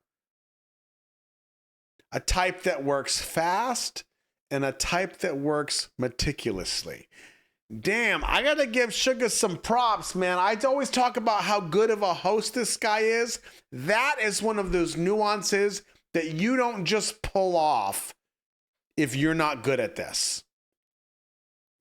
A type that works fast and a type that works meticulously. Damn, I gotta give Suga some props, man. I always talk about how good of a host this guy is. That is one of those nuances that you don't just pull off if you're not good at this.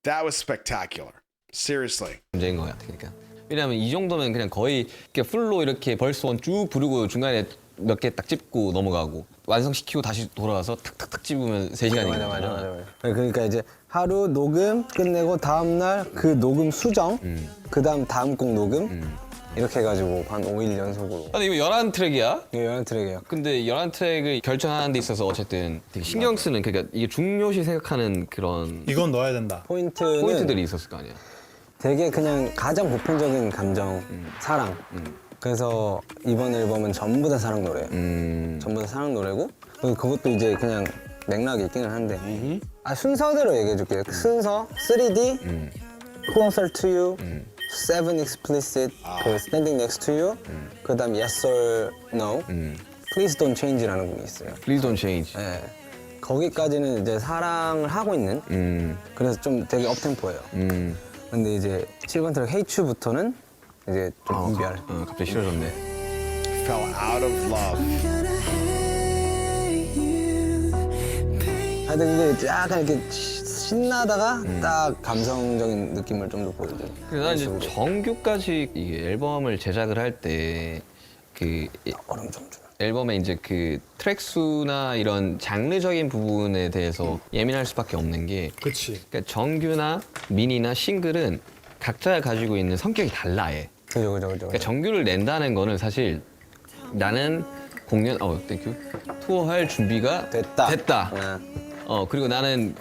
That was spectacular. Seriously. 문제인 것 같아. 그러니까 왜냐하면 이 정도면 그냥 거의 이렇게 풀로 이렇게 벌스 원 쭉 부르고 중간에 몇 개 딱 짚고 넘어가고 완성시키고 다시 돌아와서 탁탁탁 찝으면 3시간이거든. 맞아. 그러니까 이제 하루 녹음 끝내고 다음 날 그 녹음 수정, 그다음 다음 곡 녹음 이렇게 해가지고 한 5일 연속으로. 근데 이거 11트랙이야? 이게 연한 트랙이에요. 근데 11트랙을 결정하는 데 있어서 어쨌든 되게 신경 쓰는 그러니까 이게 중요시 생각하는 그런 이건 넣어야 된다. 포인트들이 있었을 거 아니야. 되게 그냥 가장 보편적인 감정, 사랑. 그래서 이번 앨범은 전부 다 사랑 노래예요. 전부 다 사랑 노래고 그것도 이제 그냥 맥락이 있기는 한데 순서대로 얘기해줄게요. 순서 3D, Closer to You, 7 Explicit, 그 Standing Next to You, 그다음 Yes or No, Please Don't Change라는 곡이 있어요. Please don't change. 네. 거기까지는 이제 사랑을 하고 있는 그래서 좀 되게 업템포예요. 근데 이제 7번 트랙 Hate You부터는 이제 좀 이별. 갑자기 싫어졌네. Fell out of love. 하여튼 근데 약간 이렇게 신나다가 딱 감성적인 느낌을 좀 더 보여줘요. 그래서 난 이제 정규까지 이 앨범을 제작을 할 때 그 얼음 좀 주나. 앨범의 이제 그 트랙 수나 이런 장르적인 부분에 대해서 예민할 수밖에 없는 게 그치. 그러니까 정규나 미니나 싱글은 각자 가지고 있는 성격이 달라 해. 그죠. 그러니까 정규를 낸다는 거는 사실 나는 공연 땡큐 투어할 준비가 됐다. 됐다. 그리고 나는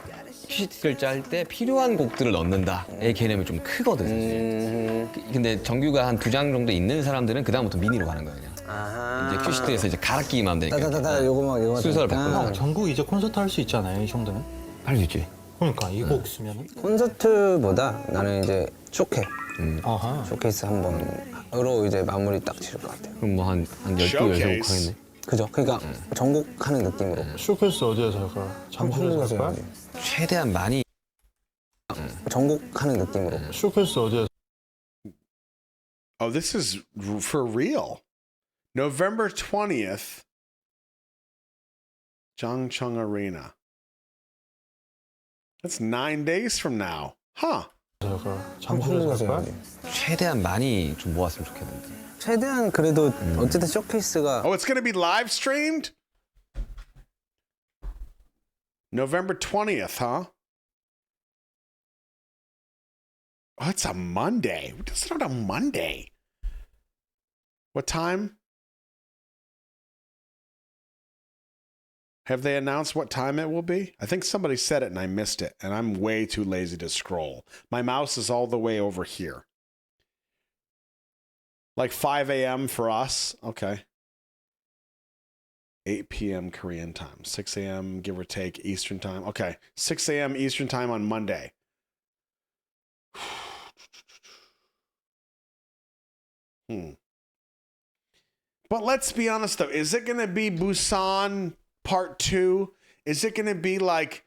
큐시트를 짤 때 필요한 곡들을 넣는다의 개념이 좀 크거든 사실. 근데 정규가 한 2장 정도 있는 사람들은 그 다음부터 미니로 가는 거야 그냥. 아하. 이제 큐시트에서 이제 갈아 끼기만 하면 되니까. 따다다다 요거 순서를 바꾸는 전국 이제 콘서트 할 수 있잖아요, 이 정도면. 할 수 있지. 그러니까 이 곡 쓰면은. 콘서트보다 나는 이제 쇼케 아하. 쇼케이스 한 번으로 이제 마무리 딱 지을 것 같아요. 그럼 뭐 한 12, Showcase. 16곡 하겠네. 그죠? 그러니까 전곡하는 느낌으로. 쇼케이스 어디에서 할 거야? 잠실에서 할 한국에서 거야? 해야지. 최대한 많이 전곡하는 느낌으로. 쇼케이스 어디에서? Oh, this is for real. November 20th, Changchung Arena. That's 9 days from now. Huh. 할 거야? 잠실에서 할 한국에서 거야? 해야지. 최대한 많이 좀 모았으면 좋겠는데. 최대한 그래도 어쨌든 쇼케이스가 Oh, it's going to be live streamed? November 20th, huh? Oh, it's a Monday. We just started on Monday. What time? Have they announced what time it will be? I think somebody said it and I missed it, and I'm way too lazy to scroll. My mouse is all the way over here. Like 5 a.m. for us. Okay. 8 p.m. Korean time. 6 a.m. give or take Eastern time. Okay. 6 a.m. Eastern time on Monday. But let's be honest though. Is it going to be Busan Part 2? Is it going to be like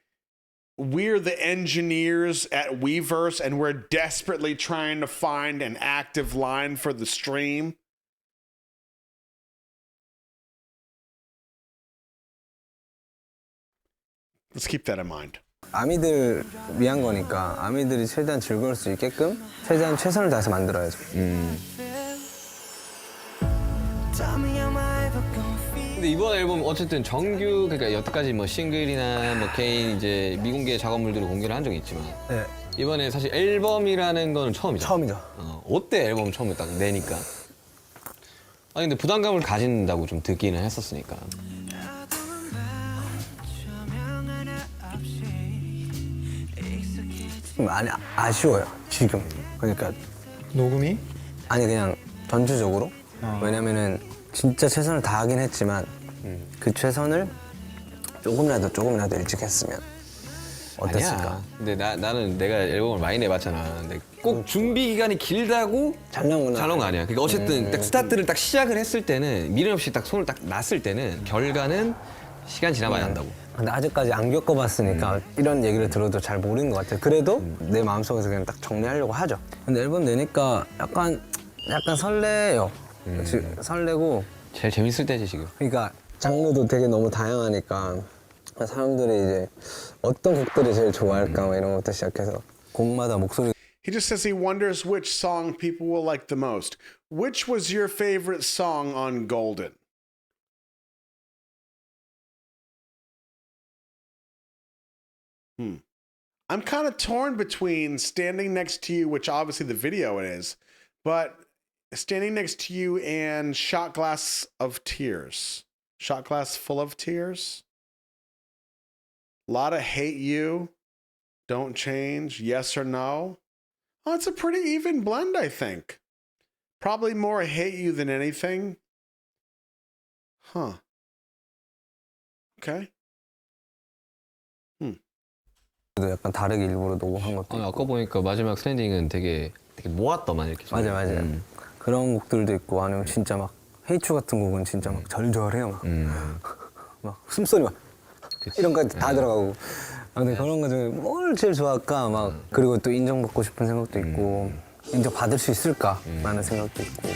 we're the engineers at Weverse and we're desperately trying to find an active line for the stream? Let's keep that in mind. 아미들 위한 거니까 아미들이 최대한 즐거울 수 있게끔 최대한 최선을 다해서 만들어야죠. Tell me am I ever gonna feel 근데 이번 앨범 어쨌든 정규 그러니까 여태까지 뭐 싱글이나 뭐 개인 이제 미공개 작업물들을 공개를 한 적이 있지만 네, 이번에 사실 앨범이라는 거는 처음이죠. 처음이죠. 어때 앨범 처음에 딱 내니까. 아니 근데 부담감을 가진다고 좀 듣기는 했었으니까. 많이 아쉬워요 지금. 그러니까 녹음이? 아니 그냥 전체적으로. 왜냐면은 진짜 최선을 다하긴 했지만 그 최선을 조금이라도 일찍 했으면 어땠을까? 아니야. 근데 나는 내가 앨범을 많이 내봤잖아. 근데 꼭 준비 기간이 길다고 잘 나온 건 잘 나온 거 아니야. 그러니까 어쨌든 딱 스타트를 딱 시작을 했을 때는 미련 없이 딱 손을 딱 놨을 때는 결과는 시간 지나봐야 한다고. 근데 아직까지 안 겪어봤으니까 이런 얘기를 들어도 잘 모르는 것 같아요. 그래도 내 마음속에서 그냥 딱 정리하려고 하죠. 근데 앨범 내니까 약간 설레요. 설레고. 제일 재밌을 때지 지금. 그러니까 장르도 되게 너무 다양하니까 사람들이 이제 어떤 곡들이 제일 좋아할까 뭐 이런 것부터 시작해서 곡마다 목소리. He just says he wonders which song people will like the most. Which was your favorite song on Golden? I'm kind of torn between Standing Next to You, which obviously the video it is, but Standing Next to You and Shot Glass of Tears. Shot Glass Full of Tears. A lot of Hate You, Don't Change, Yes or No. Oh, it's a pretty even blend, I think. Probably more Hate You than anything. Huh. Okay. 약간 다르게 일부러 녹음한 것도. 아까 보니까 마지막 스탠딩은 되게 모았더만 이렇게. 맞아요. 그런 곡들도 있고 아니면 진짜 막 헤이츄 같은 곡은 진짜 막 절절해요 막. 막 숨소리 막 이런 거 다 들어가고. 근데 그런 거 중에 뭘 제일 좋아할까 막. 그리고 또 인정받고 싶은 생각도 있고 인정받을 수 있을까라는 생각도 있고.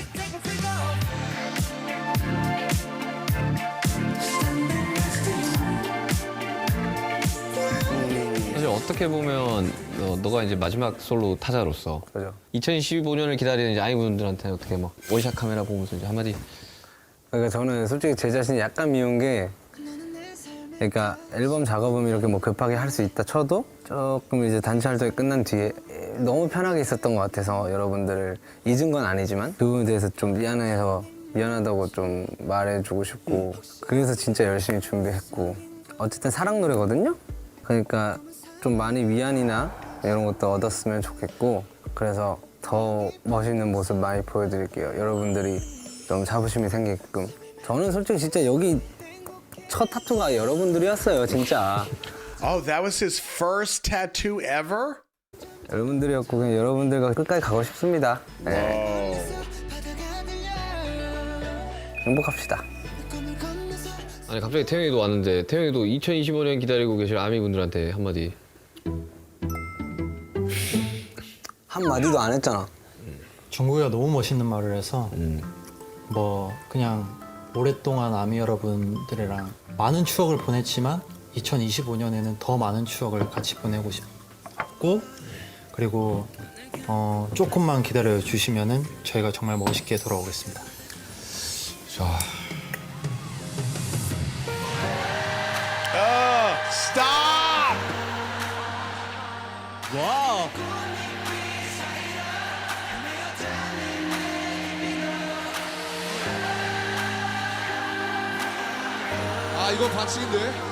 사실 어떻게 보면 너가 이제 마지막 솔로 타자로서 그죠. 2015년을 기다리는 이제 아이분들한테 어떻게 막 원샷 카메라 보면서 이제 한마디. 그러니까 저는 솔직히 제 자신이 약간 미운 게, 그러니까 앨범 작업은 이렇게 뭐 급하게 할 수 있다 쳐도 조금 이제 단체 활동이 끝난 뒤에 너무 편하게 있었던 것 같아서 여러분들을 잊은 건 아니지만 그 부분에 대해서 좀 미안하다고 좀 말해주고 싶고, 그래서 진짜 열심히 준비했고, 어쨌든 사랑 노래거든요? 그러니까 좀 많이 위안이나 이런 것도 얻었으면 좋겠고, 그래서 더 멋있는 모습 많이 보여드릴게요. 여러분들이 좀 자부심이 생기게끔. 저는 솔직히 진짜 여기 첫 타투가 여러분들이었어요, 진짜. Oh, that was his first tattoo ever? 여러분들이었고 그냥 여러분들과 끝까지 가고 싶습니다. 네. 행복합시다. 아니 갑자기 태영이도 왔는데 태영이도 2025년 기다리고 계실 아미분들한테 한마디. 한마디도 안 했잖아. 정국이가 너무 멋있는 말을 해서 뭐 그냥 오랫동안 아미 여러분들이랑 많은 추억을 보냈지만 2025년에는 더 많은 추억을 같이 보내고 싶고, 그리고 조금만 기다려 주시면은 저희가 정말 멋있게 돌아오겠습니다. 자, Stop! 와. 아 이건 반칙인데.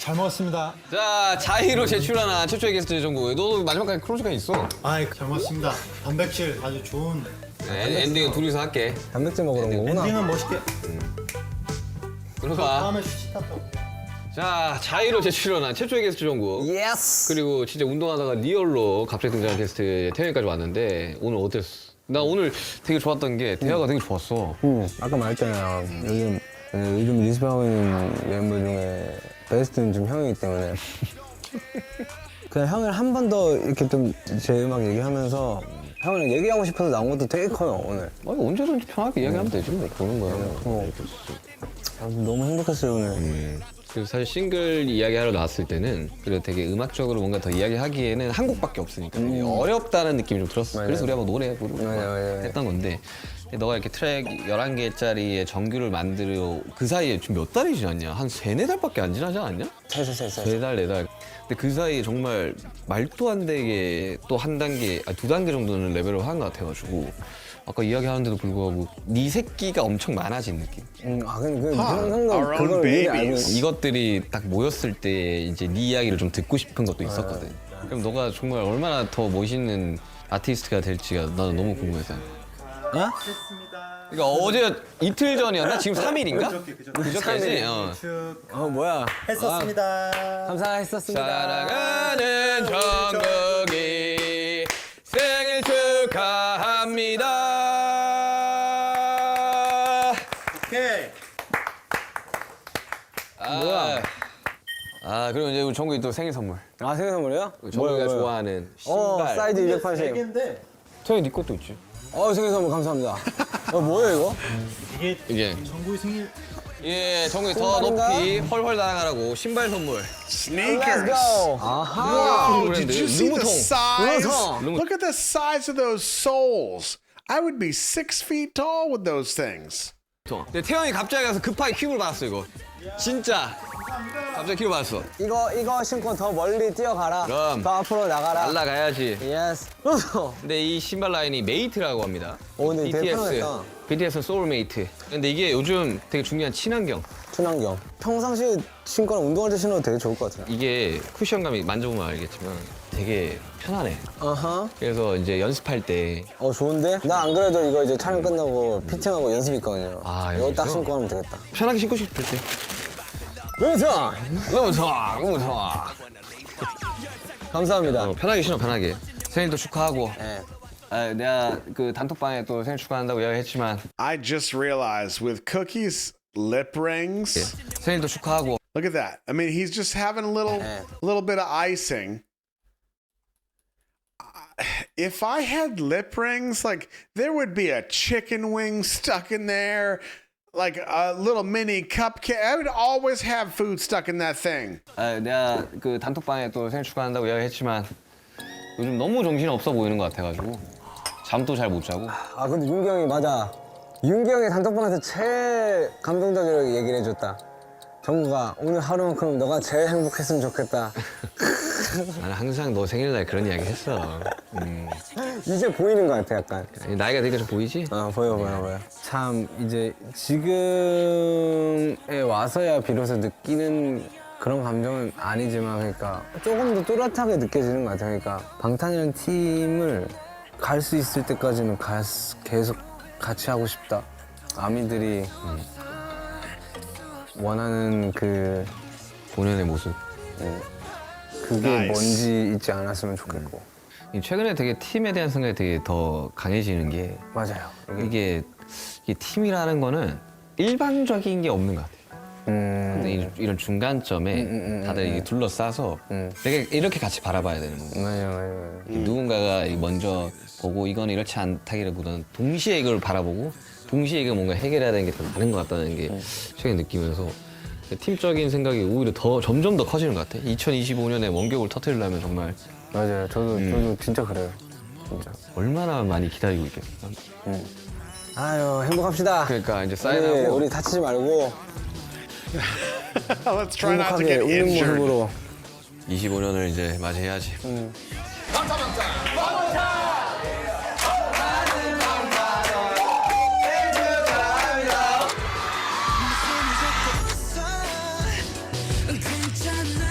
잘 먹었습니다. 자, 자의로 제출하는 최초의 게스트 정국. 너도 마지막까지 크로즈가 있어. 아이, 잘 먹었습니다. 단백질 아주 좋은. 네, 엔딩은 둘이서 할게. 단백질 먹으러 온 거구나. 엔딩은 멋있게. 들어가. 다음에 수치타 또. 자, 자의로 제출하는 최초의 게스트 정국. 예스. 그리고 진짜 운동하다가 리얼로 갑자기 등장한 게스트 태현이까지 왔는데 오늘 어땠어? 나 오늘 되게 좋았던 게 대화가 되게 좋았어. 아까 말했잖아요. 요즘 리스펙하고 있는 멤버 중에 베스트는 좀 형이기 때문에 그냥 형을 한 번 더 이렇게 좀 제 음악 얘기하면서 형이랑 얘기하고 싶어서 나온 것도 되게 커요 오늘. 아니, 언제든지 편하게 이야기하면 되지 뭐 그런 거야. 너무 행복했어요 오늘. 그래서 사실 싱글 이야기하러 나왔을 때는 그래도 되게 음악적으로 뭔가 더 이야기하기에는 한 곡밖에 없으니까 되게 어렵다는 느낌이 좀 들었어. 맞아요. 그래서 우리가 막 노래 부르고 맞아요. 했던 건데 너가 이렇게 트랙 11개짜리의 정규를 만들어 그 사이에 지금 몇 달이 지났냐? 한 3-4달밖에 안 지나지 않았냐? 세. 3달, 4달. 근데 그 사이에 정말 말도 안 되게 또 한 단계, 2단계 정도는 레벨을 한 것 같아가지고 아까 이야기하는데도 불구하고 네 새끼가 엄청 많아진 느낌. 근데 Our 형도 own 그걸 미리 알고 babies. 이것들이 딱 모였을 때 이제 네 이야기를 좀 듣고 싶은 것도 있었거든. 그럼 너가 정말 얼마나 더 멋있는 아티스트가 될지가 나는 너무 궁금해서. 어? 그러니까 어제 이틀 전이었나? 지금 3일인가? 그저께지? 뭐야? 했었습니다. 감사했었습니다. 사랑하는 정국이 생일 축하합니다. 오케이. 그리고 이제 우리 정국이 또 생일 선물. 생일 선물이요? 정국이가 좋아하는 신발. 사이즈 280. 개인데 태현이 네 것도 있지. 생일 선물 감사합니다. 뭐예요 이거? 이게 정국이 생일. 예, 정국이 더 신발인가? 높이 헐헐 날아가라고 신발 선물. Sneakers. 아하. Oh, did you see the size? Louboutin. Look at the size of those soles. I would be 6 feet tall with those things. 근데 태현이 갑자기 가서 급하게 퀵을 받았어 이거. 진짜. 갑자기 퀵을 받았어. 이거 신고 더 멀리 뛰어가라. 그럼. 더 앞으로 나가라. 날라가야지. 예스. 근데 이 신발 라인이 메이트라고 합니다. 근데 되게 편하겠다. BTS는 소울메이트. 근데 이게 요즘 되게 중요한 친환경. 친환경. 평상시 신거나 운동할 때 신어도 되게 좋을 것 같아요. 이게 쿠션감이 만져보면 알겠지만 되게 편하네. 아하. 그래서 이제 연습할 때 좋은데? 나 안 그래도 이거 이제 촬영 끝나고 피팅하고 연습 있거든요. 이거 딱 여기서? 신고 하면 되겠다. 편하게 신고 싶을 때. 그렇죠. 너무 좋아, 너무 좋아. 감사합니다. 편하게 신어, 편하게. 생일도 축하하고. 네. 내가 그 단톡방에 또 생일 축하한다고 이야기했지만 I just realized with Cookie's lip rings. 생일도 축하하고. Look at that. I mean, he's just having a little bit of icing. If I had lip rings, like there would be a chicken wing stuck in there, like a little mini cupcake. I would always have food stuck in that thing. 내가 그 단톡방에 또 생일 축하한다고 이야기했지만 요즘 너무 정신이 없어 보이는 것 같아가지고 잠도 잘 못 자고. 근데 윤기 형이 맞아. 윤기 형이 단톡방에서 제일 감동적이라고 얘기를 해줬다. 정국아, 오늘 하루만큼 너가 제일 행복했으면 좋겠다. 나는 항상 너 생일날 그런 이야기 했어. 이제 보이는 것 같아, 약간. 나이가 되게 좀 보이지? 보여. 참, 이제 지금에 와서야 비로소 느끼는 그런 감정은 아니지만, 그러니까 조금 더 또렷하게 느껴지는 것 같아요. 그러니까 방탄이라는 팀을 갈 수 있을 때까지는 계속 같이 하고 싶다. 아미들이 원하는 그 본연의 모습. 그게 Nice. 뭔지 잊지 않았으면 좋겠고. 최근에 되게 팀에 대한 생각이 되게 더 강해지는 게 맞아요. 이게 팀이라는 거는 일방적인 게 없는 것 같아요. 근데 이런 중간점에 다들 이게 둘러싸서 되게 이렇게 같이 바라봐야 되는 거예요. 맞아요. 누군가가 먼저 보고 이건 이렇지 않다기보다는 동시에 이걸 바라보고 동시에 이거 뭔가 해결해야 되는 게 더 많은 것 같다는 게 최근에 느끼면서 팀적인 생각이 오히려 더 점점 더 커지는 것 같아요. 2025년에 원격을 터뜨리려면 정말 맞아요. 저도 진짜 그래요. 진짜. 얼마나 많이 기다리고 있겠어요. 아유, 행복합시다. 그러니까 이제 사인하고 우리 다치지 말고 Let's try not to 행복하게 get 웃는 injured. 모습으로. 25년을 이제 맞이해야지. 괜찮아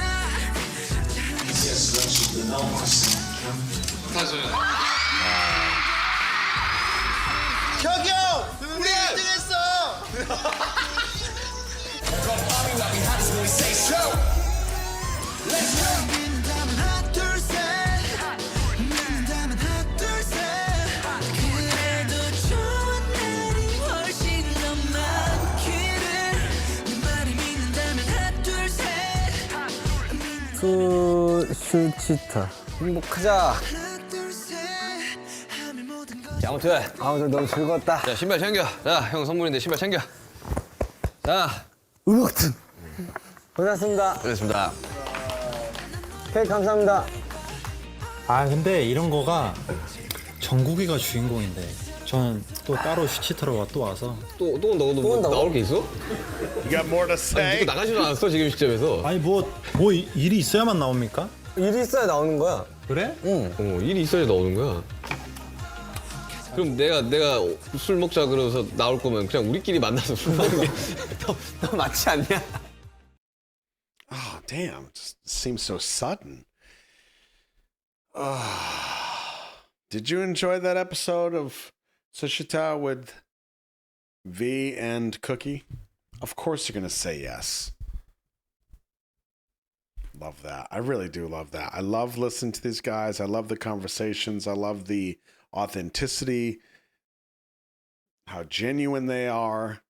혁이 형! 우리 1등했어! 믿는다면 하나 둘 셋 믿는다면 하나 둘 셋 그래도 좋은 날이 훨씬 더 많기를 내 말을 믿는다면 하나 둘 셋 수치타. 행복하자. 하나 둘 셋 하면 모든 걸 자, 아무튼 아무튼 너무 즐거웠다. 자 신발 챙겨. 자 형 선물인데 신발 챙겨. 자 음악튼. 고생하셨습니다. 그렇습니다. 케이크 감사합니다. 아 근데 이런 거가 정국이가 주인공인데 저는 또 따로 슈치터로 또 와서 또 너도 뭐 온다고? 나올 게 있어? You got more to say? 누구 나가지도 않았어 지금 시점에서. 아니 뭐 일이 있어야만 나옵니까? 일이 있어야 나오는 거야. 그래? 일이 있어야 나오는 거야. 그럼 내가 술 먹자 그러서 나올 거면 그냥 우리끼리 만나서 술 먹는 게 더 맞지 않냐? Oh, damn. It just seems so sudden. Did you enjoy that episode of Sushita with V and Cookie? Of course you're going to say yes. Love that. I really do love that. I love listening to these guys. I love the conversations. I love the authenticity, how genuine they are.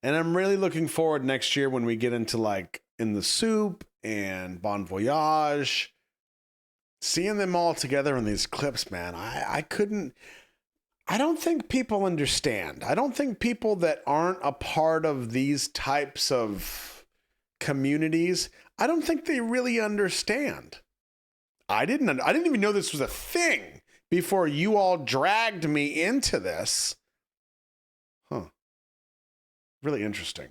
And I'm really looking forward next year when we get into like In the Soup and Bon Voyage, seeing them all together in these clips, man. I don't think people understand. I don't think people that aren't a part of these types of communities, I don't think they really understand. I didn't even know this was a thing before you all dragged me into this. Huh. Really interesting.